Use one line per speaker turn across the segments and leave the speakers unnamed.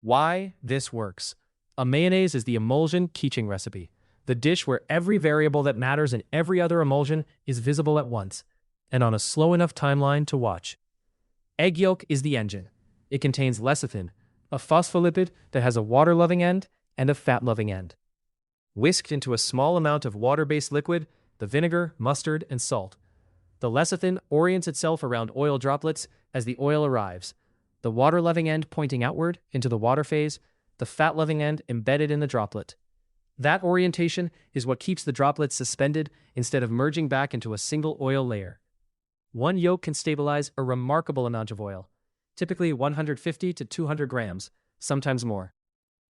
Why this works. A mayonnaise is the emulsion keychain recipe, the dish where every variable that matters in every other emulsion is visible at once, and on a slow enough timeline to watch. Egg yolk is the engine. It contains lecithin, a phospholipid that has a water-loving end and a fat-loving end. Whisked into a small amount of water-based liquid, the vinegar, mustard, and salt. The lecithin orients itself around oil droplets as the oil arrives, the water-loving end pointing outward into the water phase, the fat-loving end embedded in the droplet. That orientation is what keeps the droplets suspended instead of merging back into a single oil layer. One yolk can stabilize a remarkable amount of oil, typically 150 to 200 grams, sometimes more.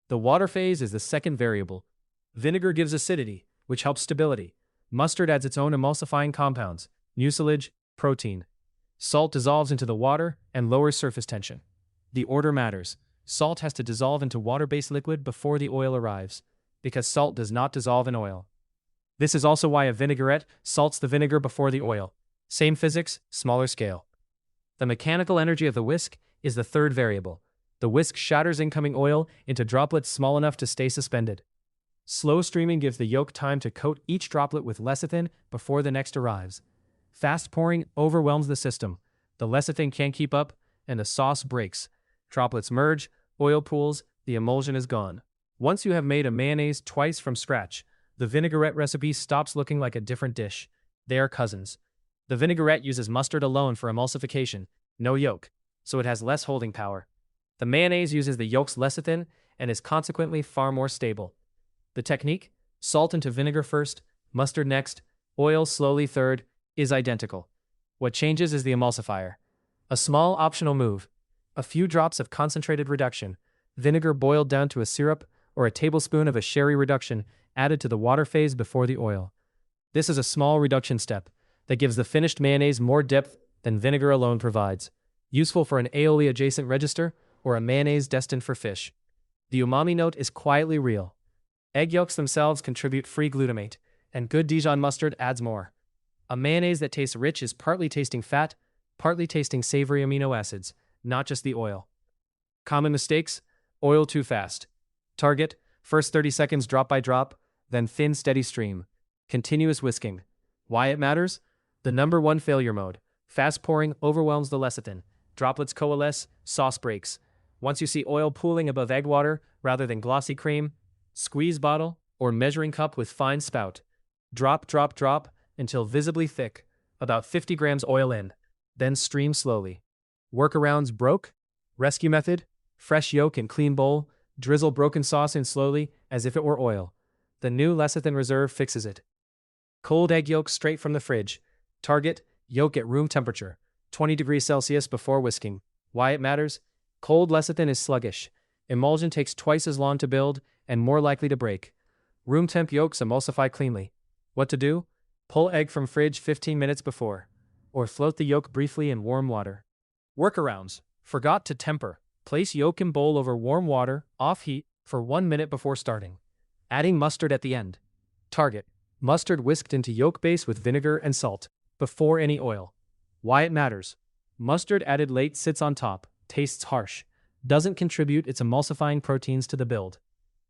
The water phase is the second variable. Vinegar gives acidity, which helps stability. Mustard adds its own emulsifying compounds, mucilage, protein. Salt dissolves into the water and lowers surface tension. The order matters. Salt has to dissolve into water-based liquid before the oil arrives, because salt does not dissolve in oil. This is also why a vinaigrette salts the vinegar before the oil. Same physics, smaller scale. The mechanical energy of the whisk is the third variable. The whisk shatters incoming oil into droplets small enough to stay suspended. Slow streaming gives the yolk time to coat each droplet with lecithin before the next arrives. Fast pouring overwhelms the system. The lecithin can't keep up, and the sauce breaks. Droplets merge, oil pools, the emulsion is gone. Once you have made a mayonnaise twice from scratch, the vinaigrette recipe stops looking like a different dish. They are cousins. The vinaigrette uses mustard alone for emulsification, no yolk, so it has less holding power. The mayonnaise uses the yolk's lecithin and is consequently far more stable. The technique, salt into vinegar first, mustard next, oil slowly third, is identical. What changes is the emulsifier. A small optional move. A few drops of concentrated reduction, vinegar boiled down to a syrup, or a tablespoon of a sherry reduction added to the water phase before the oil. This is a small reduction step that gives the finished mayonnaise more depth than vinegar alone provides, useful for an aioli-adjacent register or a mayonnaise destined for fish. The umami note is quietly real. Egg yolks themselves contribute free glutamate, and good Dijon mustard adds more. A mayonnaise that tastes rich is partly tasting fat, partly tasting savory amino acids, not just the oil. Common mistakes: oil too fast. Target: first 30 seconds drop by drop, then thin steady stream. Continuous whisking. Why it matters? The number one failure mode. Fast pouring overwhelms the lecithin. Droplets coalesce, sauce breaks. Once you see oil pooling above egg water rather than glossy cream, squeeze bottle or measuring cup with fine spout. Drop, drop, drop until visibly thick, about 50 grams oil in. Then stream slowly. Workarounds: broke, rescue method, fresh yolk in clean bowl, drizzle broken sauce in slowly as if it were oil. The new lecithin reserve fixes it. Cold egg yolk straight from the fridge. Target: yolk at room temperature, 20 degrees Celsius before whisking. Why it matters? Cold lecithin is sluggish. Emulsion takes twice as long to build and more likely to break. Room temp yolks emulsify cleanly. What to do? Pull egg from fridge 15 minutes before, or float the yolk briefly in warm water. Workarounds: forgot to temper. Place yolk in bowl over warm water, off heat, for 1 minute before starting. Adding mustard at the end. Target: mustard whisked into yolk base with vinegar and salt, before any oil. Why it matters? Mustard added late sits on top, tastes harsh, doesn't contribute its emulsifying proteins to the build.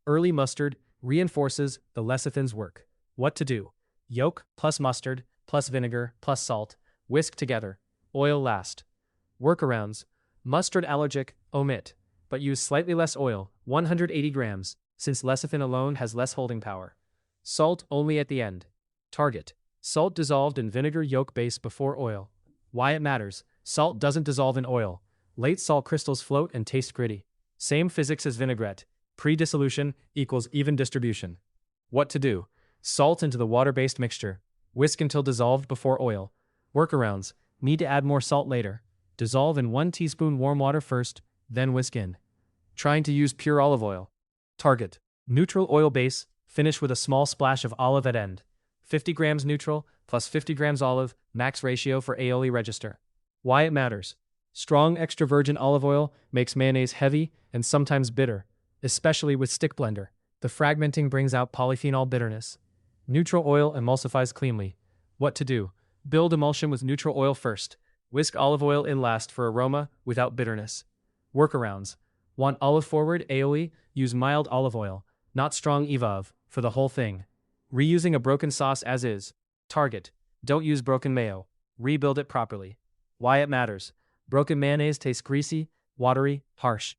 Early mustard reinforces the lecithin's work. What to do? Yolk plus mustard plus vinegar plus salt, whisk together. Oil last. Workarounds: mustard allergic, omit, but use slightly less oil, 180 grams, since lecithin alone has less holding power. Salt only at the end. Target: salt dissolved in vinegar yolk base before oil. Why it matters? Salt doesn't dissolve in oil. Late salt crystals float and taste gritty. Same physics as vinaigrette. Pre-dissolution equals even distribution. What to do? Salt into the water-based mixture. Whisk until dissolved before oil. Workarounds: need to add more salt later. Dissolve in 1 teaspoon warm water first, then whisk in. Trying to use pure olive oil. Target: neutral oil base, finish with a small splash of olive at end. 50 grams neutral plus 50 grams olive, max ratio for aioli register. Why it matters? Strong extra virgin olive oil makes mayonnaise heavy and sometimes bitter, especially with stick blender. The fragmenting brings out polyphenol bitterness. Neutral oil emulsifies cleanly. What to do? Build emulsion with neutral oil first. Whisk olive oil in last for aroma without bitterness. Workarounds: Want olive forward aioli? Use mild olive oil, not strong evive, for the whole thing. Reusing a broken sauce as is. Target. Don't use broken mayo. Rebuild it properly. Why it matters. Broken mayonnaise tastes greasy, watery, harsh.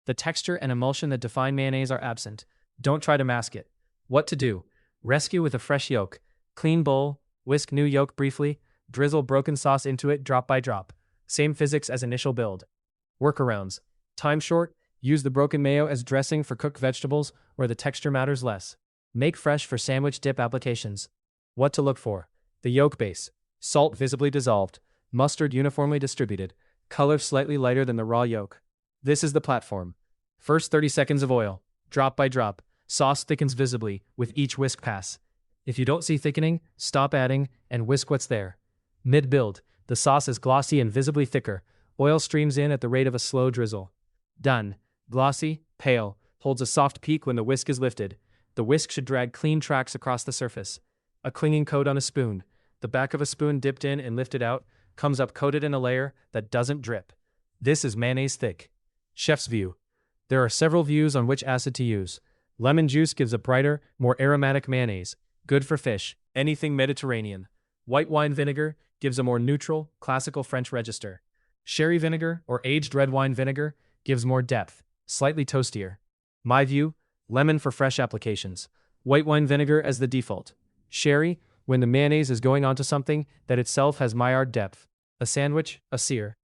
The texture and emulsion that define mayonnaise are absent. Don't try to mask it. What to do? Rescue with a fresh yolk. Clean bowl, whisk new yolk briefly, drizzle broken sauce into it drop by drop. Same physics as initial build. Workarounds. Time short, use the broken mayo as dressing for cooked vegetables where the texture matters less. Make fresh for sandwich dip applications. What to look for. The yolk base. Salt visibly dissolved. Mustard uniformly distributed. Color slightly lighter than the raw yolk. This is the platform. First 30 seconds of oil. Drop by drop. Sauce thickens visibly with each whisk pass. If you don't see thickening, stop adding and whisk what's there. Mid-build. The sauce is glossy and visibly thicker. Oil streams in at the rate of a slow drizzle. Done. Glossy, pale, holds a soft peak when the whisk is lifted. The whisk should drag clean tracks across the surface. A clinging coat on a spoon. The back of a spoon dipped in and lifted out, comes up coated in a layer that doesn't drip. This is mayonnaise thick. Chef's view. There are several views on which acid to use. Lemon juice gives a brighter, more aromatic mayonnaise. Good for fish, anything Mediterranean. White wine vinegar gives a more neutral, classical French register. Sherry vinegar or aged red wine vinegar gives more depth, slightly toastier. My view, lemon for fresh applications. White wine vinegar as the default. Sherry, when the mayonnaise is going onto something that itself has Maillard depth. A sandwich, a sear.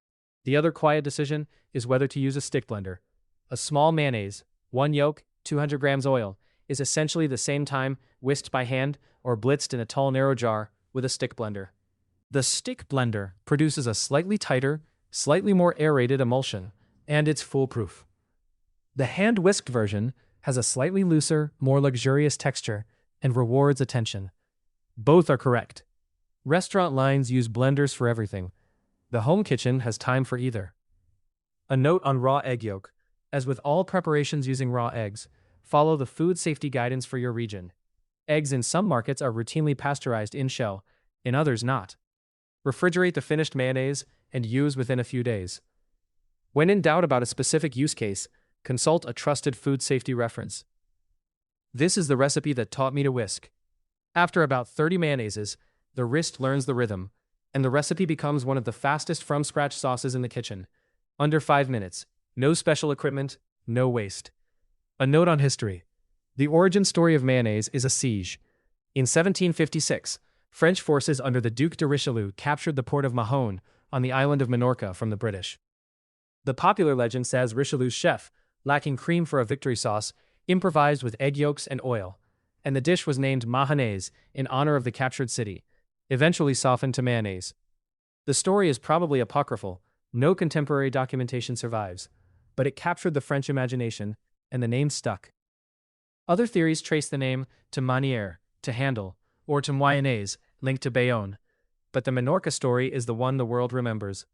The other quiet decision is whether to use a stick blender. A small mayonnaise, 1 yolk, 200 grams oil, is essentially the same time whisked by hand or blitzed in a tall narrow jar with a stick blender. The stick blender produces a slightly tighter, slightly more aerated emulsion, and it's foolproof. The hand-whisked version has a slightly looser, more luxurious texture and rewards attention. Both are correct. Restaurant lines use blenders for everything. The home kitchen has time for either. A note on raw egg yolk. As with all preparations using raw eggs, follow the food safety guidance for your region. Eggs in some markets are routinely pasteurized in shell, in others not. Refrigerate the finished mayonnaise and use within a few days. When in doubt about a specific use case, consult a trusted food safety reference. This is the recipe that taught me to whisk. After about 30 mayonnaises, the wrist learns the rhythm, and the recipe becomes one of the fastest from-scratch sauces in the kitchen. Under 5 minutes. No special equipment, no waste. A note on history. The origin story of mayonnaise is a siege. In 1756, French forces under the Duc de Richelieu captured the port of Mahon on the island of Minorca from the British. The popular legend says Richelieu's chef, lacking cream for a victory sauce, improvised with egg yolks and oil, and the dish was named Mayonnaise in honor of the captured city, eventually softened to mayonnaise. The story is probably apocryphal, no contemporary documentation survives, but it captured the French imagination, and the name stuck. Other theories trace the name to manière, to handle, or to mayonnaise, linked to Bayonne, but the Minorca story is the one the world remembers.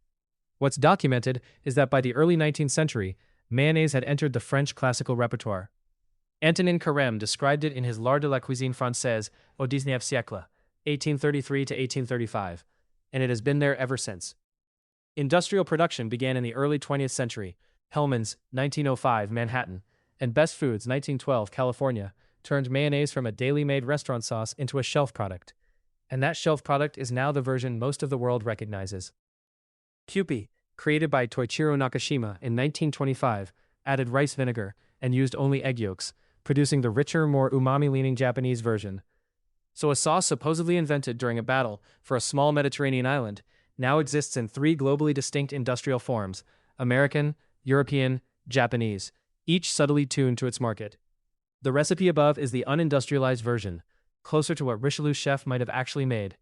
What's documented is that by the early 19th century, mayonnaise had entered the French classical repertoire. Antonin Carême described it in his L'art de la cuisine française au XIXe siècle, 1833 to 1835, and it has been there ever since. Industrial production began in the early 20th century. Hellmann's, 1905, Manhattan, and Best Foods, 1912, California, turned mayonnaise from a daily made restaurant sauce into a shelf product. And that shelf product is now the version most of the world recognizes. Kewpie, created by Toichiro Nakashima in 1925, added rice vinegar and used only egg yolks, producing the richer, more umami-leaning Japanese version. So a sauce supposedly invented during a battle for a small Mediterranean island now exists in 3 globally distinct industrial forms: American, European, Japanese, each subtly tuned to its market. The recipe above is the unindustrialized version, closer to what Richelieu's chef might have actually made.